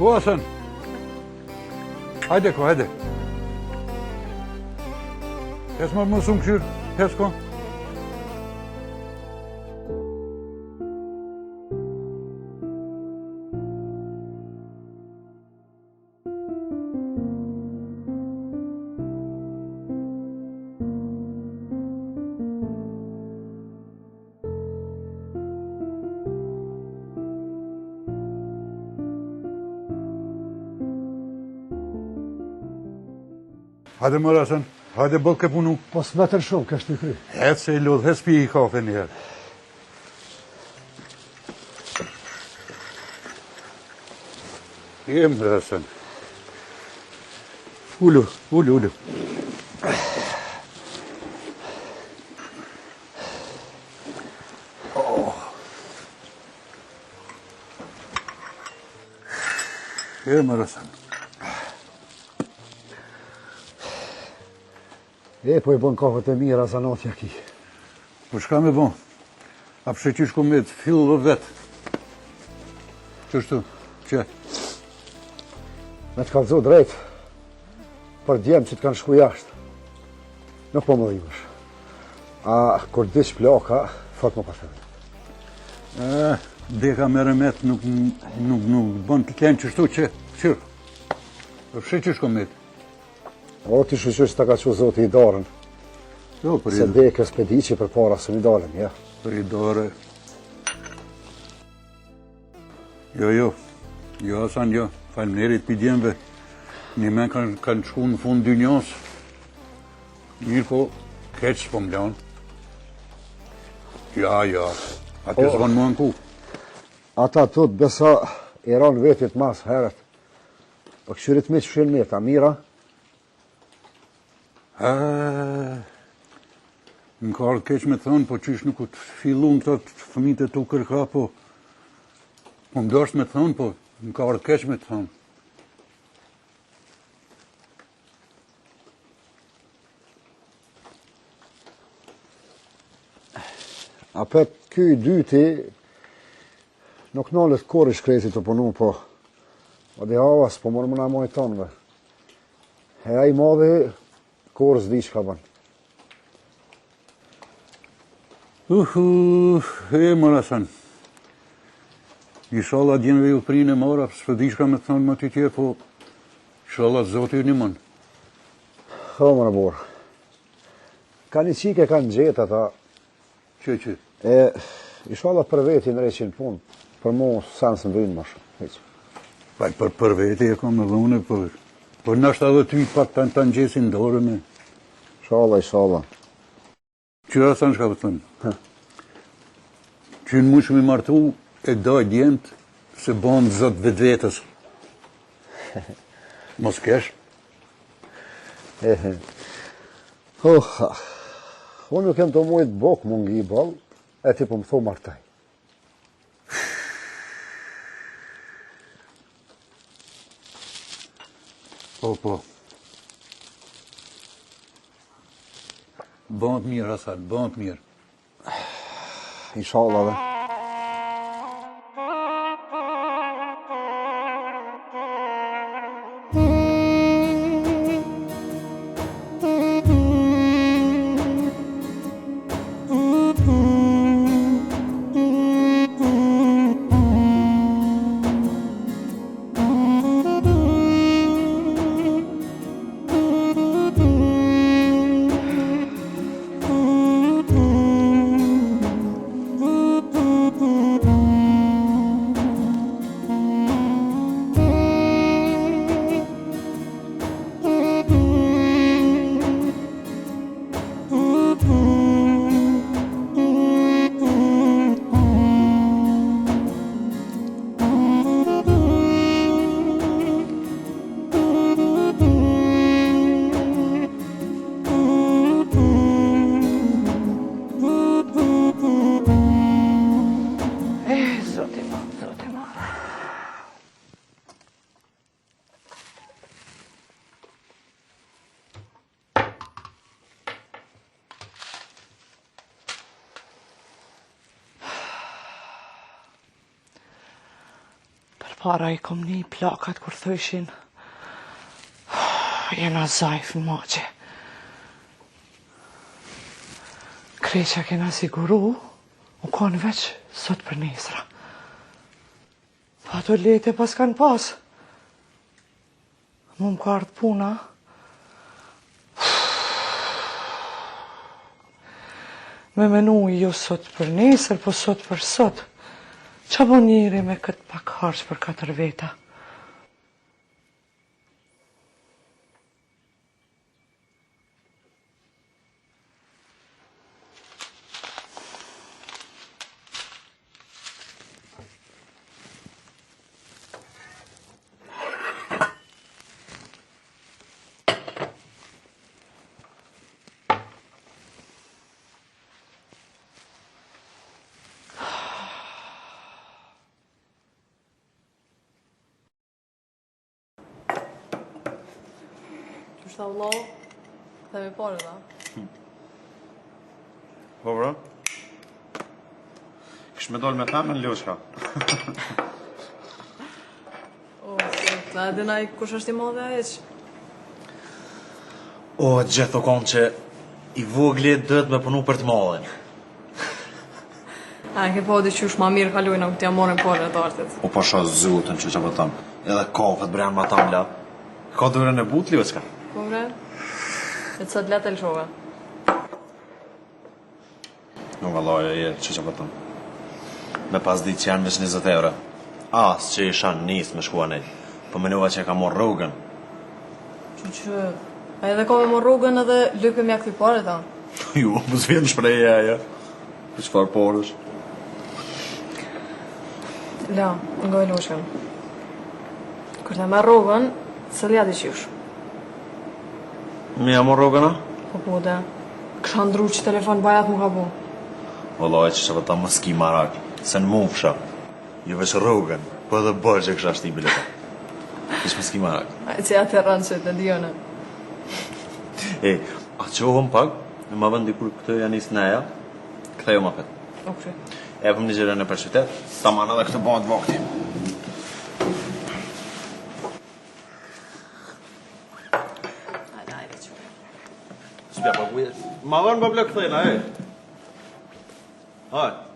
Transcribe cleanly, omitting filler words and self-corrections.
O Hasan. Hajde ko, hajde. Hes më mësum këshirë, hes ko. Hajde më Hasan, hajde bëllë ke punu. Po s'metër shumë, kështë të kry. Hecë se i lodhë, hes pi i kafe njëherë. Jem Hasan. Ullu. Jem Hasan. Po i bon kohët e mira zanotja ki. Po shka me bon? A pësheqish ku me të fillë dhe vetë. Qështu? Që? Me të kalëzo drejt, për djemë që të kanë shku jashtë. Nuk po më dhimësh. A kur dish plaka, fat më pashe. Deka me remet nuk bon të klenë qështu që qërë. Po pësheqish ku me të. O t'i shqyqysh të ka që zoti i darën. Jo, për i Se dekës pe di që për para së mi dalën, ja. Për i dore. Jo, Hasan, jo. Falënerit për djemve. Një men kanë shku në fund dynjos. Mirë po, keq s'po më lanë. Ja. Ate s'vanë mua në ku. Ata tut besa i ranë vetit mas heret. Po këshyrit me që shenë me ta mira. Më ka ardhë keq me thonë, po qysh nuk të fillun këta fëmite të kërka, po më dosht me thonë, po më ka ardhë keq me thonë. A pet ky i dyti nuk nallet kur i shkreti të punu, po dhe havas, po mërë më na mojë tonëve. E a i madhe kur s'di që ka banë. Më Hasan. Inshallah djenve ju prinë e mara, s'pë di shka me thonë më të tje, po inshallah zoti ju një mënë. Më në borë. Ka një qike, ka në gjetë ata. Që? Inshallah për veti në reqin punë, për mu sanë së mbrinë më shumë. Për veti e kam edhe une, por nashta edhe ty pak të në gjesin dorë me. Inshallah. Që Hasan shka për thënë? Që në mushë me martu e daj djemët se banë zot vetë vetës. Mos kesh? Unë nuk jem të mujtë bokë mungi i balë, e ti po më thou martaj. Po. Bënd mirë, Hasan, bënd mirë. Inshallah dhe. para I kom një plakat kur thëshin jena zajf në maqe. Kreqa kena siguru, u konë veç sot për nesra. Pa ato lete pas kanë pas. Mu më ka ardhë puna. Me menu jo sot për nesër, po sot për sot. Qa bo njëri me këtë pak harç për 4 veta? Tha vëllau, dhe me pare da. Po bro? Kish me dollë me thamën Ljoshka. O, ta edhe naj kush është I madhe a eq? O, gjithë o konë që I vogli dët me punu për të madhen. A, ke po di qysh ma mirë kalojna këtë ja morën pare të artit. O, po sha zutën që po thamë. Edhe kafet brenë ma tam la. Ka dërën e but, Ljoshka? Po bre? E të sot letë e lëshove. Nuk vallaj e që po thamë. Me pas ditë që janë veç 20 euro. As që isha nisë me shkua nej. Po menova që e ka morë rrugën. Që, a edhe ka me morë rrugën edhe lype mja këti pare ta? Ju, më zvjen shpreja aja. Për qëfar porësh? La, nga e loshën. Kër të me rrugën, se lja di qysh. Mi jam morë rrugën, a? Po dhe. Kësha ndru që telefon bajat mu ka bu. Vallaj që po thamë më s'ki marak. Se në mufsha. Jo veç rrugën. Po edhe bërë që kësha shti bileta. Ish më s'ki marak. A e që ja të rënë që të dione. E, a qohëm pak, në ma vëndi kur këtë janë isë neja, këthejo ma fet. Okej. E pëm një gjërën e për qytet, ta manë edhe këtë bëhat vakti. Ajde, që. Shpja pa kujët. Ma vënë më blok këthejna, e. Hajde.